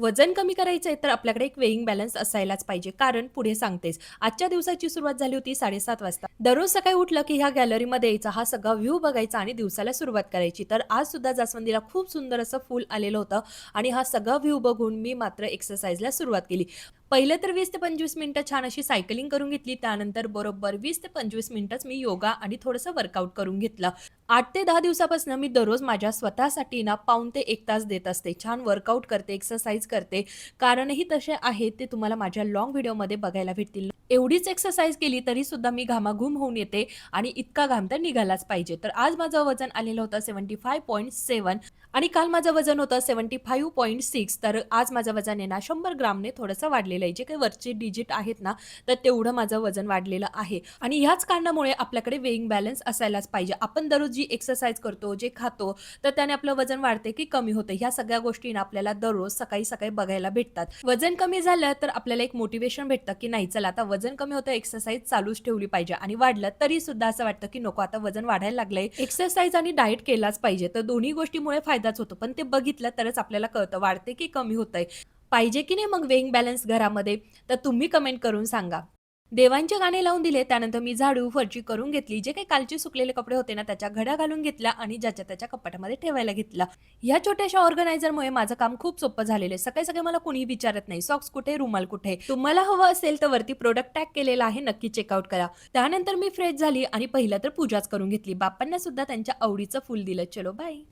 वजन कमी करायचंय तर आपल्याकडे एक वेइंग बॅलन्स असायलाच पाहिजे. कारण पुढे सांगतेच. आजच्या दिवसाची सुरुवात झाली होती 7:30 वाजता. दररोज सकाळी उठलं की ह्या गॅलरीमध्ये यायचं, हा सगळा व्ह्यू बघायचा आणि दिवसाला सुरुवात करायची. तर आज सुद्धा जास्वंदीला खूप सुंदर असं फूल आलेलं होतं आणि हा सगळा व्ह्यू बघून मी मात्र एक्सरसाइजला सुरुवात केली. पहिले तर 20 ते 25 मिनिटं छान अशी सायकलिंग करून घेतली. त्यानंतर बरोबर 20 ते 25 मिनिटंच मी योगा आणि थोडंसं वर्कआउट करून घेतलं. 8 ते 10 दिवसापासून मी दररोज माझ्या स्वतःसाठी ना पाऊण ते 1 तास देत असते. छान वर्कआउट करते, एक्सरसाइज करते. कारणही तसे आहेत ते तुम्हाला माझ्या लाँग व्हिडिओमध्ये बघायला भेटतील. एवढीच एक्सरसाइज केली तरी सुद्धा मी घामाघूम होऊन येते आणि इतका घाम तर निघालाच पाहिजे. तर आज माझं वजन आलेलं होतं 75.7 आणि काल माझं वजन होतं 75.6. तर आज माझं वजन आहे ना 100 ग्रामने थोडंसं वाढलेलं आहे. जे काही वरचे डिजिट आहेत ना, तर तेवढं माझं वजन वाढलेलं आहे. आणि ह्याच कारणामुळे आपल्याकडे वेइंग बॅलन्स असायलाच पाहिजे. आपण दररोज जी एक्सरसाइज करतो, जे खातो, तर त्याने आपलं वजन वाढते की कमी होते. ह्या सगळ्या गोष्टी ना आपल्याला दररोज सकाळी-सकाळी बघायला भेटतात. वजन कमी झालं तर आपल्याला एक मोटिव्हेशन भेटतं की नाही चला आता वजन कमी होतं, एक्सरसाइज चालूच ठेवली पाहिजे आणि वाढलं तरी सुद्धा असं वाटतं की नको आता वजन वाढायला लागलंय. एक्सरसाइज आणि डाएट केलाच पाहिजे. तर दोन्ही गोष्टीमुळे फायदाच होतो. पण ते बघितलं तरच आपल्याला कळतं वाढते की कमी होतंय. पाहिजे की नाही मग वेइंग बॅलन्स घरामध्ये? तर तुम्ही कमेंट करून सांगा. देवांचे गाणे लावून दिले. त्यानंतर मी झाडू, फरशी करून घेतली. जे काही कालचे सुकलेले कपडे होते ना, त्याच्या घड्या घालून घेतल्या आणि ज्याच्या त्याच्या कपाटामध्ये ठेवायला घेतलं. ह्या छोट्याशा ऑर्गनायझरमुळे माझं काम खूप सोपं झालेलं आहे. सकाळी-सकाळी मला कुणीही विचारत नाही, सॉक्स कुठे, रुमाल कुठे? तुम्हाला हवं असेल तर वरती प्रॉडक्ट टॅग केलेला आहे, नक्की चेकआउट करा. त्यानंतर मी फ्रेश झाली आणि पहिलं तर पूजाच करून घेतली. बाप्पांना सुद्धा त्यांच्या आवडीचं फूल दिलं. चलो बाय.